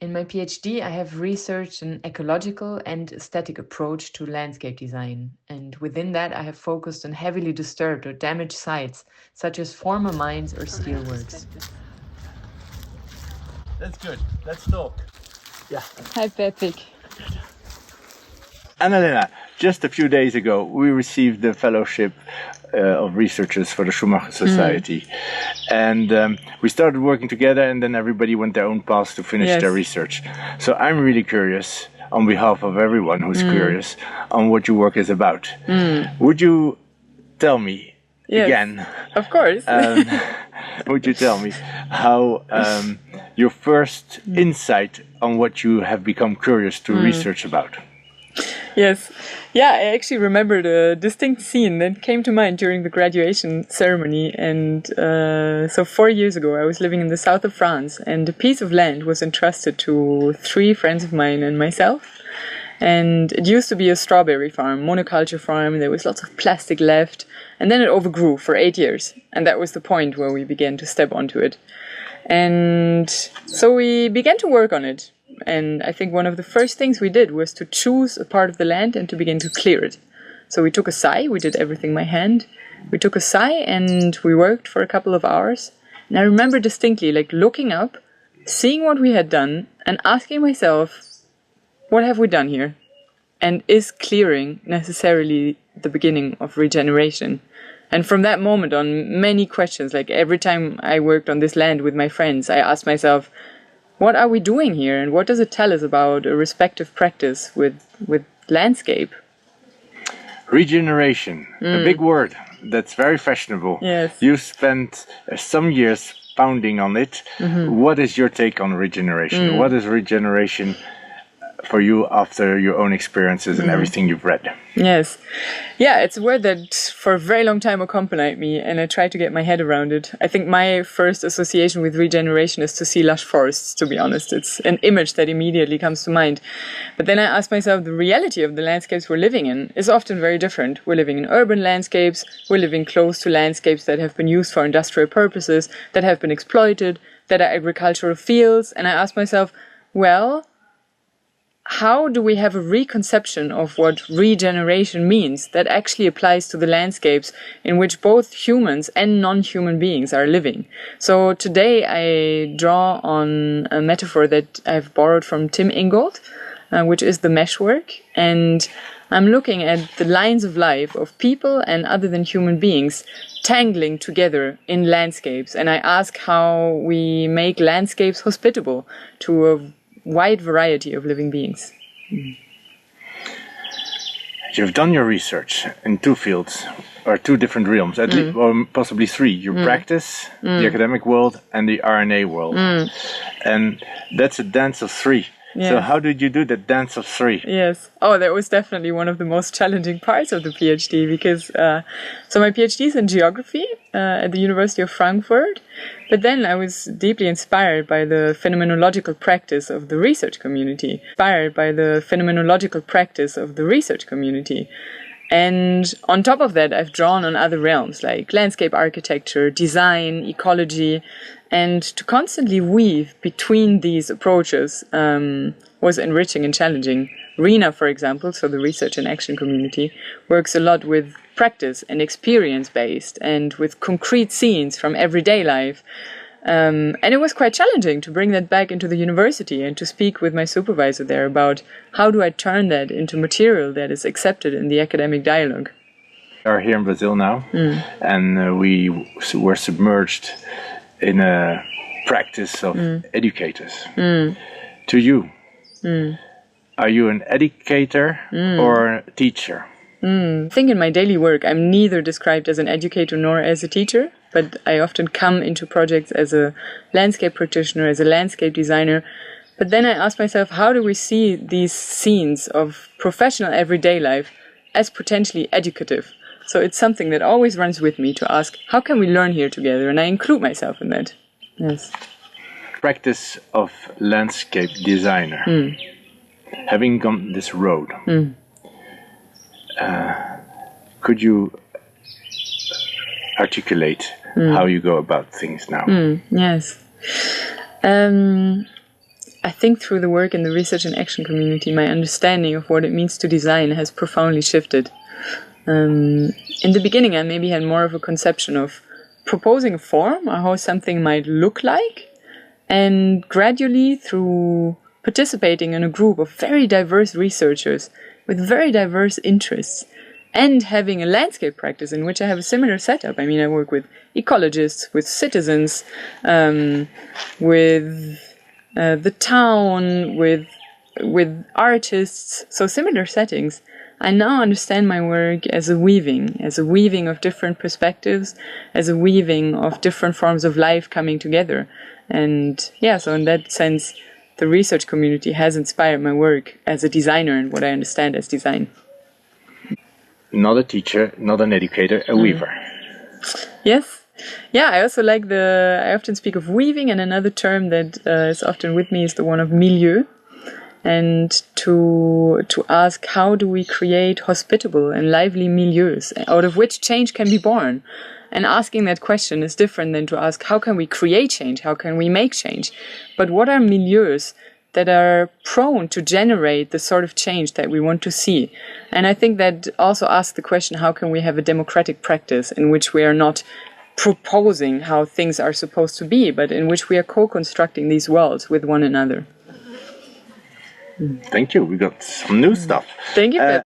In my PhD, I have researched an ecological and aesthetic approach to landscape design. And within that, I have focused on heavily disturbed or damaged sites, such as former mines or steelworks. That's good. Let's talk. Yeah. Hi, Patrick. Lena, just a few days ago, we received the fellowship of researchers for the Schumacher Society. And we started working together, and then everybody went their own paths to finish their research. So I'm really curious, on behalf of everyone who's curious, on what your work is about. Would you tell me again? Of course. Would you tell me how your first insight on what you have become curious to research about? Yes. Yeah, I actually remembered a distinct scene that came to mind during the graduation ceremony. And so 4 years ago, I was living in the south of France, and a piece of land was entrusted to 3 friends of mine and myself. And it used to be a strawberry farm, monoculture farm. There was lots of plastic left. And then it overgrew for 8 years. And that was the point where we began to step onto it. And so we began to work on it. And I think one of the first things we did was to choose a part of the land and to begin to clear it. So we took a scythe, we did everything by hand. We took a scythe and we worked for a couple of hours. And I remember distinctly, like, looking up, seeing what we had done, and asking myself, what have we done here? And is clearing necessarily the beginning of regeneration? And from that moment on, many questions, like every time I worked on this land with my friends, I asked myself, what are we doing here, and what does it tell us about a respective practice with landscape? Regeneration, a big word that's very fashionable. Yes. You spent some years founding on it. What is your take on regeneration? What is regeneration for you after your own experiences and everything you've read? Yes. Yeah, it's a word that for a very long time accompanied me, and I tried to get my head around it. I think my first association with regeneration is to see lush forests, to be honest. It's an image that immediately comes to mind. But then I asked myself, the reality of the landscapes we're living in is often very different. We're living in urban landscapes, we're living close to landscapes that have been used for industrial purposes, that have been exploited, that are agricultural fields. And I asked myself, well, how do we have a reconception of what regeneration means that actually applies to the landscapes in which both humans and non-human beings are living? So today I draw on a metaphor that I've borrowed from Tim Ingold, which is the meshwork. And I'm looking at the lines of life of people and other than human beings tangling together in landscapes. And I ask how we make landscapes hospitable to a wide variety of living beings. You've done your research in 2 fields, or 2 different realms, at least, or possibly 3. Your practice, the academic world, and the RNA world. And that's a dance of 3. Yes. So how did you do that dance of 3? Yes. Oh, that was definitely one of the most challenging parts of the PhD, because so my PhD is in geography at the University of Frankfurt, but then I was deeply inspired by the phenomenological practice of the research community. And on top of that, I've drawn on other realms like landscape architecture, design, ecology, and to constantly weave between these approaches was enriching and challenging. Lena, for example, so the research and action community, works a lot with practice and experience-based and with concrete scenes from everyday life. And it was quite challenging to bring that back into the university and to speak with my supervisor there about how do I turn that into material that is accepted in the academic dialogue. We are here in Brazil now, and we were submerged in a practice of educators. To you, are you an educator or a teacher? I think in my daily work, I'm neither described as an educator nor as a teacher, but I often come into projects as a landscape practitioner, as a landscape designer. But then I ask myself, how do we see these scenes of professional everyday life as potentially educative? So it's something that always runs with me to ask, how can we learn here together? And I include myself in that. Yes. Practice of landscape designer. Having gone this road, could you articulate how you go about things now? Yes. I think through the work in the research and action community, my understanding of what it means to design has profoundly shifted. In the beginning, I maybe had more of a conception of proposing a form or how something might look like, and gradually through participating in a group of very diverse researchers with very diverse interests and having a landscape practice in which I have a similar setup. I mean, I work with ecologists, with citizens, with the town, with artists, so similar settings. I now understand my work as a weaving of different perspectives, as a weaving of different forms of life coming together. And yeah, so in that sense, the research community has inspired my work as a designer and what I understand as design. Not a teacher, not an educator, a weaver. Yes. Yeah, I also like I often speak of weaving, and another term that is often with me is the one of milieu. And to ask, how do we create hospitable and lively milieus out of which change can be born? And asking that question is different than to ask, how can we create change? How can we make change? But what are milieus that are prone to generate the sort of change that we want to see? And I think that also asks the question, how can we have a democratic practice in which we are not proposing how things are supposed to be, but in which we are co-constructing these worlds with one another? Thank you. We got some new stuff. Thank you.